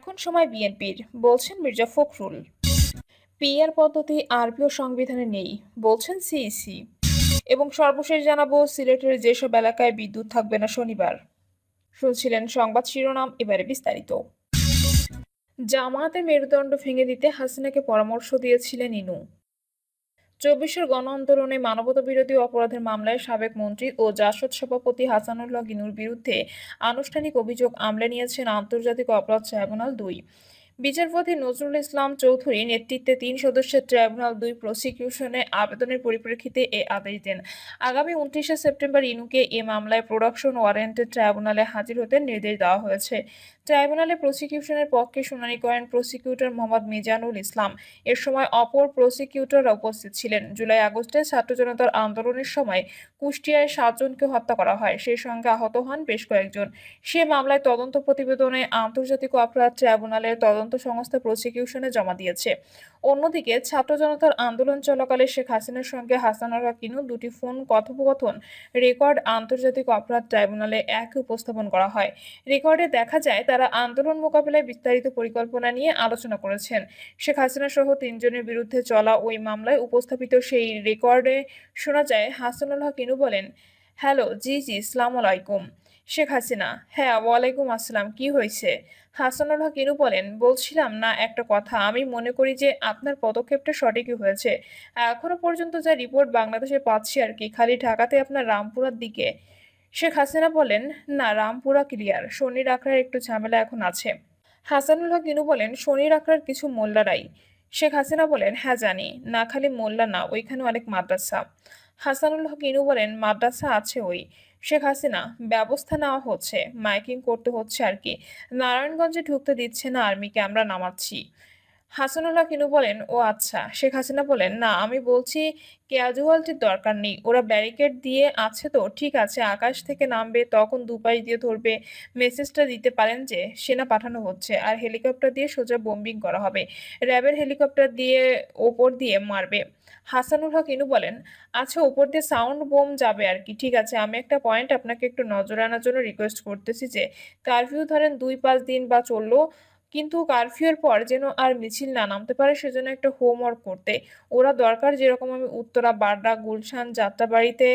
এখন সময় বিএনপির, বলছেন মির্জা ফখরুল। পিআর পদ্ধতি আরবি ও সংবিধানে নেই, বলছেন সিইসি। এবং সর্বশেষ জানাবো, সিলেটের যেসব এলাকায় বিদ্যুৎ থাকবে না শনিবার। শুনছিলেন সংবাদ শিরোনাম, এবারে বিস্তারিত। জামায়াতের মেরুদণ্ড ভেঙে দিতে হাসিনাকে পরামর্শ দিয়েছিলেন ইনু। ২৪-এর গণ আন্দোলনে মানবতাবিরোধী অপরাধের মামলায় সাবেক মন্ত্রী ও জাসদ সভাপতি হাসানুল হক ইনুর বিরুদ্ধে আনুষ্ঠানিক অভিযোগ আমলে নিয়েছেন আন্তর্জাতিক অপরাধ ট্রাইব্যুনাল-২। বিচারপতি নজরুল ইসলাম চৌধুরী নেতৃত্বে ৩ সদস্যের ট্রাইব্যুনাল-২ প্রসিকিউশনে আবেদনের পরিপ্রেক্ষিতে এ আদেশ দেন। আগামী ২৯শে সেপ্টেম্বর ইনুকে এ মামলায় প্রোডাকশন ওয়ারেন্টেড ট্রাইব্যুনালে হাজির হতে নির্দেশ দেওয়া হয়েছে। ট্রাইব্যুনালে প্রসিকিউশনের পক্ষে শুনানি করেন প্রসিকিউটর মোহাম্মদ মিজানুল ইসলাম। এ সময় অপর প্রসিকিউটররা উপস্থিত ছিলেন। জুলাই-আগস্টে ছাত্র জনতার আন্দোলনের সময় কুষ্টিয়ায় ৭ জনকে হত্যা করা হয়, সেই সঙ্গে আহত হন বেশ কয়েকজন। সে মামলায় তদন্ত প্রতিবেদনে আন্তর্জাতিক অপরাধ ট্রাইব্যুনালের তদন্ত সংস্থা প্রসিকিউশনে জমা দিয়েছে। অন্যদিকে ছাত্র জনতার আন্দোলন চলাকালে শেখ হাসিনার সঙ্গে হাসানুল হক ইনু দুটি ফোন কথোপকথন রেকর্ড আন্তর্জাতিক অপরাধ ট্রাইব্যুনালে একই উপস্থাপন করা হয়। রেকর্ডে দেখা যায় তারা আন্দোলন মোকাবিলায় বিস্তারিত পরিকল্পনা নিয়ে আলোচনা করেছেন। শেখ হাসিনা সহ ৩ জনের বিরুদ্ধে চলা ওই মামলায় উপস্থাপিত সেই রেকর্ডে শোনা যায় হাসানুল হক ইনু বলেন, হ্যালো, জি জি, আসসালামু আলাইকুম। শেখ হাসিনা, হ্যাঁ ওয়ালাইকুম আসসালাম, কি হয়েছে? হাসানুল হক ইনু বলেন, বলছিলাম না একটা কথা, আমি মনে করি যে আপনার পদক্ষেপটা সঠিকই হয়েছে। এখনো পর্যন্ত যা রিপোর্ট বাংলাদেশে পাচ্ছি আর কি, খালি ঢাকাতে আপনার রামপুরার দিকে। শেখ হাসিনা বলেন, না রামপুরা ক্লিয়ার, শনির আখড়ার একটু ঝামেলা এখন আছে। হাসানুল হক ইনু বলেন, শনির আখড়ার কিছু মোল্লারাই। শেখ হাসিনা বলেন, হ্যাঁ জানি, না খালি মোল্লা না, ওইখানে অনেক মাদ্রাসা। হাসানুল হক ইনু বলেন, মাদ্রাসা আছে ওই। শেখ হাসিনা, ব্যবস্থা নেওয়া হচ্ছে, মাইকিং করতে হচ্ছে আর কি। নারায়ণগঞ্জে ঢুকতে দিচ্ছে না আর্মিকে, আমরা নামাচ্ছি। হাসানুল হক ইনু বলেন, ও আচ্ছা। শেখ হাসিনা বলেন, না আমি বলছি ক্যাজুয়ালিটির দরকার নেই, ওরা ব্যারিকেড দিয়ে আছে তো, ঠিক আছে, আকাশ থেকে নামবে তখন দুপাশ দিয়ে ধরবে, মেসেজটা দিতে পারেন যে সেনা পাঠানো হচ্ছে আর হেলিকপ্টার দিয়ে সোজা বোম্বিং করা হবে, র্যাবের হেলিকপ্টার দিয়ে ওপর দিয়ে মারবে। হাসানুল হক ইনু বলেন, আচ্ছা ওপর দিয়ে সাউন্ড বোম যাবে আর কি, ঠিক আছে। আমি একটা পয়েন্ট আপনাকে একটু নজরে আনার জন্য রিকোয়েস্ট করতেছি যে কারফিউ ধরেন ২-৫ দিন বা চললো, কিন্তু কারফিউর পর যেন আর মিছিল না নামতে পারে, সেজন্য একটা হোমওয়ার্ক করতে। ওরা দরকার যেরকম আমি উত্তরা, বাড্ডা, গুলশান, যাত্রাবাড়িতে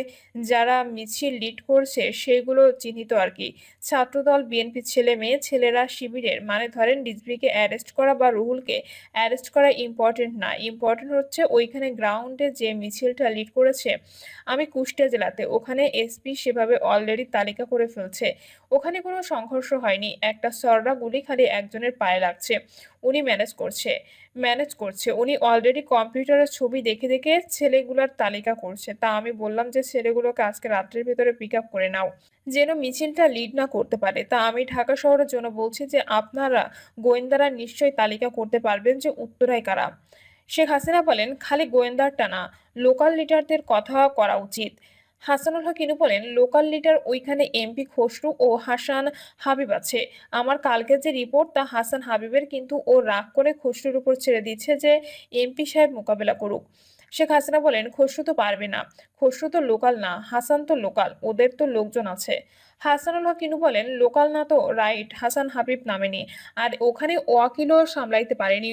যারা মিছিল লিড করছে সেগুলো চিহ্নিত আর কি। ছাত্রদল, বিএনপি ছেলে মেয়ে, ছেলেরা শিবিরের, মানে ধরেন রিজভীকে অ্যারেস্ট করা বা রুহুলকে অ্যারেস্ট করা ইম্পর্টেন্ট না, ইম্পর্টেন্ট হচ্ছে ওইখানে গ্রাউন্ডে যে মিছিলটা লিড করেছে। আমি কুষ্টিয়া জেলাতে, ওখানে এসপি সেভাবে অলরেডি তালিকা করে ফেলছে। ওখানে কোনো সংঘর্ষ হয়নি, একটা সররা গুলি খালি একজনের পায়ে লাগছে, উনি ম্যানেজ করছে উনি অলরেডি কম্পিউটারের ছবি দেখে দেখে ছেলেগুলার তালিকা করছে। তা আমি বললাম যে ছেলেগুলোকে আজকে রাত্রের ভেতরে পিক আপ করে নাও, যেন মিছিলটা লিড না করতে পারে। তা আমি ঢাকা শহরের জন্য বলছি যে আপনারা গোয়েন্দারা নিশ্চয়ই তালিকা করতে পারবেন যে উত্তরায় কারা। শেখ হাসিনা বলেন, খালি গোয়েন্দারটা না, লোকাল লিডারদের কথা করা উচিত। হাসানুল হক ইনু বলেন, লোকাল লিডার ওইখানে এমপি খসরু ও হাসান হাবিব আছে। আমার কালকে যে রিপোর্ট তা হাসান হাবিবের, কিন্তু ও রাগ করে খসরুর উপর ছেড়ে দিচ্ছে যে এমপি সাহেব মোকাবেলা করুক। শেখ হাসিনা বলেন, খসরু তো পারবে না, খসরু তো লোকাল না, হাসান তো লোকাল, ওদের তো লোকজন আছে। হাসানুল হক ইনু বলেন, লোকাল না তো রাইট, হাসান হাবিব নামেনি, আর ওখানে ওয়াকিলও সামলাইতে পারেনি,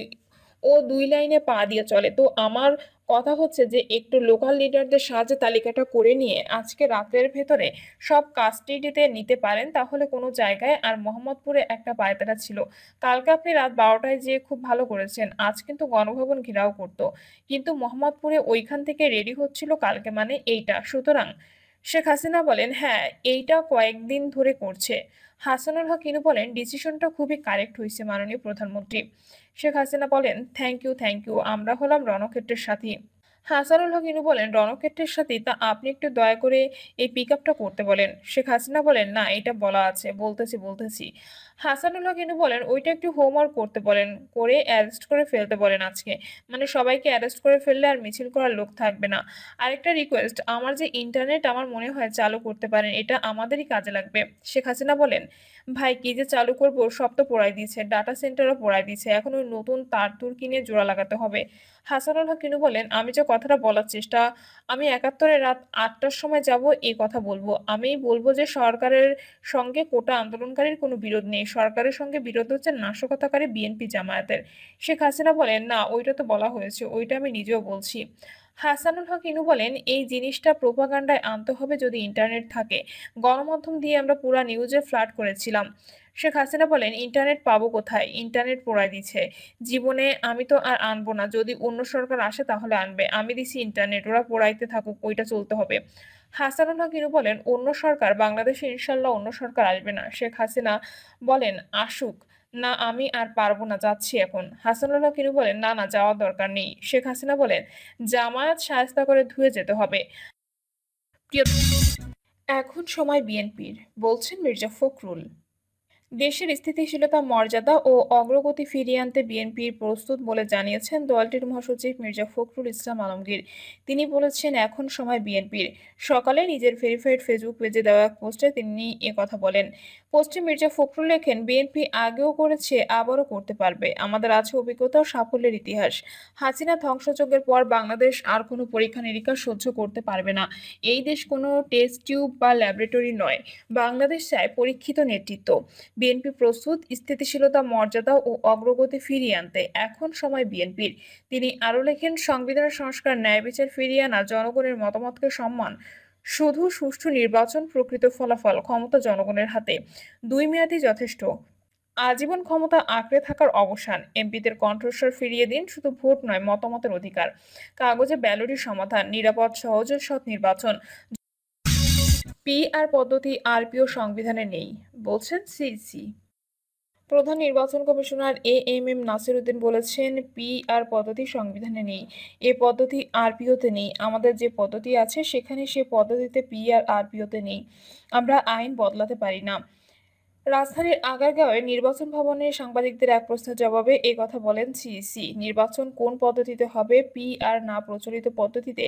ও ২ লাইনে পা দিয়ে চলে। তো আমার কথা হচ্ছে যে একটু লোকাল লিডারদের সাহায্যে তালিকাটা করে নিয়ে আজকে রাতের ভেতরে সব কাস্টডিতে নিতে পারেন, তাহলে কোনো জায়গায়। আর মোহাম্মদপুরে একটা পায়তারা ছিল, কালকে আপনি রাত ১২টায় যেয়ে খুব ভালো করেছেন, আজ কিন্তু গণভবন ঘেরাও করতো, কিন্তু মোহাম্মদপুরে ওইখান থেকে রেডি হচ্ছিল কালকে, মানে এইটা। সুতরাং শেখ হাসিনা বলেন, হ্যাঁ এইটা কয়েকদিন ধরে করছে। হাসানুল হক ইনু বলেন, ডিসিশনটা খুবই কারেক্ট হয়েছে মাননীয় প্রধানমন্ত্রী। শেখ হাসিনা বলেন, থ্যাংক ইউ, আমরা হলাম রণক্ষেত্রের সাথী। হাসানুল হক ইনু বলেন, রণক্ষেত্রের সাথী, তা আপনি একটু দয়া করে এই পিক আপটা করতে বলেন। শেখ হাসিনা বলেন, না এটা বলা আছে, বলতেছি। হাসানুল হক ইনু বলেন, ওইটা একটু হোমওয়ার্ক করতে বলেন, করে অ্যারেস্ট করে ফেলতে বলেন আজকে, মানে সবাইকে অ্যারেস্ট করে ফেললে আর মিছিল করার লোক থাকবে না। আরেকটা রিকোয়েস্ট, আমার যে ইন্টারনেট আমার মনে হয় চালু করতে পারেন, এটা আমাদেরই কাজে লাগবে। শেখ হাসিনা বলেন, ভাই কি যে চালু করবো, সব তো পোড়াই দিয়েছে, ডাটা সেন্টারও পোড়াই দিয়েছে, এখন ওই নতুন তার তুর কিনে জোড়া লাগাতে হবে। হাসানুল হক ইনু বলেন, আমি যে কথাটা বলার চেষ্টা, আমি ৭১-এ রাত ৮টার সময় যাব, এই কথা বলবো। আমি বলবো যে সরকারের সঙ্গে কোটা আন্দোলনকারীর কোনো বিরোধ নেই, সরকারের সঙ্গে বিরোধ হচ্ছে নাশকতাকারী বিএনপি জামায়াতের। শেখ হাসিনা বলেন, না ওইটা তো বলা হয়েছে, ওইটা আমি নিজেও বলছি। হাসানুল হক ইনু বলেন, এই জিনিসটা প্রোপাগান্ডায় আনতে হবে যদি ইন্টারনেট থাকে। গণমাধ্যম দিয়ে আমরা পুরা নিউজে ফ্লাড করেছিলাম। শেখ হাসিনা বলেন, ইন্টারনেট পাবো কোথায়? ইন্টারনেট পোড়ায় দিচ্ছে। জীবনে আমি তো আর আনবো না, যদি অন্য সরকার আসে তাহলে আনবে। আমি দিছি ইন্টারনেট, ওরা পোড়াইতে থাকুক, ওইটা চলতে হবে। হাসানুল হক ইনু বলেন, অন্য সরকার বাংলাদেশে ইনশাল্লাহ অন্য সরকার আসবে না। শেখ হাসিনা বলেন, আসুক না, আমি আর পারবো না, যাচ্ছি এখন। হাসানুল হক ইনু বলেন, না না, যাওয়ার দরকার নেই। শেখ হাসিনা বলেন, জামায়াত শায়েস্তা করে ধুয়ে যেতে হবে। প্রিয়, এখন সময় বিএনপির, বলছেন মির্জা ফখরুল। দেশের স্থিতিশীলতা, মর্যাদা ও অগ্রগতি ফিরিয়ে আনতে বিএনপি প্রস্তুত বলে জানিয়েছেন দলটির মহাসচিব মির্জা ফখরুল ইসলাম আলমগীর। তিনি বলেছেন, এখন সময় বিএনপির। সকালে নিজের ভেরিফাইড ফেসবুক পেজে দেওয়া এক পোস্টে তিনি একথা বলেন। পোস্টে মির্জা ফখরুল লেখেন, বিএনপি আগেও করেছে, আবারও করতে পারবে। আমাদের আছে অভিজ্ঞতা ও সাফল্যের ইতিহাস। হাসিনা ধ্বংসযজ্ঞের পর বাংলাদেশ আর কোনো পরীক্ষা নিরীক্ষা সহ্য করতে পারবে না। এই দেশ কোনো টেস্ট টিউব বা ল্যাবরেটরি নয়। বাংলাদেশ চায় পরীক্ষিত নেতৃত্ব। বিএনপি প্রস্তুত স্থিতিশীলতা, মর্যাদা ও অগ্রগতি ফিরিয়ে আনতে। এখন সময় বিএনপির। তিনি আরও লেখেন, সংবিধানের সংস্কার, ন্যায় বিচার ফিরিয়ে আনা, জনগণের মতামতকে সম্মান, শুধু সুষ্ঠু নির্বাচন, প্রকৃত ফলাফল, ক্ষমতা জনগণের হাতে। 2 মেয়াদই যথেষ্ট। আজীবন ক্ষমতা আঁকড়ে থাকার অবসান। এমপিদের কণ্ঠস্বর ফিরিয়ে দিন, শুধু ভোট নয়, মতামতের অধিকার। কাগজে ব্যালটই সমাধান, নিরাপদ, সহজ ও সৎ নির্বাচন। পিআর পদ্ধতি আরপিও সংবিধানে নেই, বলছেন সিইসি। প্রধান নির্বাচন কমিশনার এএমএম নাসির উদ্দিন বলেছেন, পিআর পদ্ধতি সংবিধানে নেই। এ পদ্ধতি আরপিওতে নেই। আমাদের যে পদ্ধতি আছে সেখানে সে পদ্ধতিতে পিআর আরপিওতে নেই। আমরা আইন বদলাতে পারি না। রাজধানীর আগারগাঁওয়ে নির্বাচন ভবনে সাংবাদিকদের এক প্রশ্নের জবাবে এ কথা বলেন সিইসি। নির্বাচন কোন পদ্ধতিতে হবে, পিআর না প্রচলিত পদ্ধতিতে,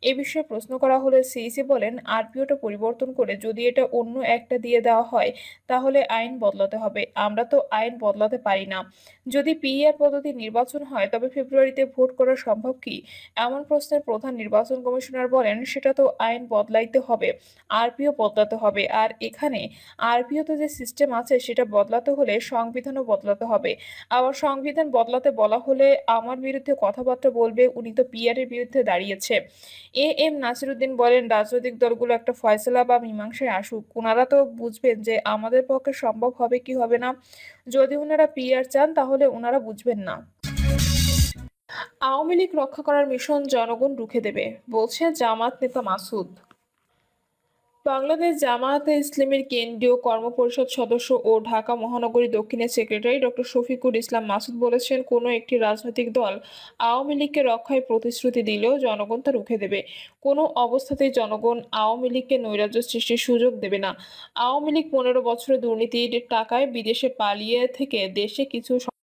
এ বিষয়ে প্রশ্ন করা হলে সিইসি বলেন, আরপিওটা পরিবর্তন করে যদি এটা অন্য একটা দিয়ে দেওয়া হয় তাহলে আইন বদলাতে হবে। আমরা তো আইন বদলাতে পারি না। যদি পিআর পদ্ধতি নির্বাচন হয় তবে ফেব্রুয়ারিতে ভোট করা সম্ভব কি? এমন প্রশ্নের প্রধান নির্বাচন কমিশনার বলেন, সেটা তো আইন বদলাইতে হবে, আরপিও বদলাতে হবে। আর এখানে আরপিওতে যে সিস্টেম আছে সেটা বদলাতে হলে সংবিধানও বদলাতে হবে। আবার সংবিধান বদলাতে বলা হলে আমার বিরুদ্ধে কথাবার্তা বলবে, উনি তো পিআর এর বিরুদ্ধে দাঁড়িয়েছে। এএম নাসির উদ্দিন বলেন, রাজনৈতিক দলগুলো একটা ফয়সালা বা মীমাংসায় আসুক, ওনারা তো বুঝবেন যে আমাদের পক্ষে সম্ভব হবে কি হবে না। যদি ওনারা পিআর চান তাহলে ওনারা বুঝবেন না। আওয়ামী লীগ রক্ষা করার মিশন জনগণ রুখে দেবে, বলছে জামাত নেতা মাসুদ। বাংলাদেশ জামায়াতে ইসলামীর কেন্দ্রীয় কর্মপরিষদ সদস্য ও ঢাকা মহানগরী দক্ষিণের সেক্রেটারি ডক্টর শফিকুল ইসলাম মাসুদ বলেছেন, কোনো একটি রাজনৈতিক দল আওয়ামী লীগকে রক্ষায় প্রতিশ্রুতি দিলেও জনগণ তা রুখে দেবে। কোনো অবস্থাতেই জনগণ আওয়ামী লীগকে নৈরাজ্য সৃষ্টির সুযোগ দেবে না। আওয়ামী লীগ 15 বছরের দুর্নীতির টাকায় বিদেশে পালিয়ে থেকে দেশে কিছু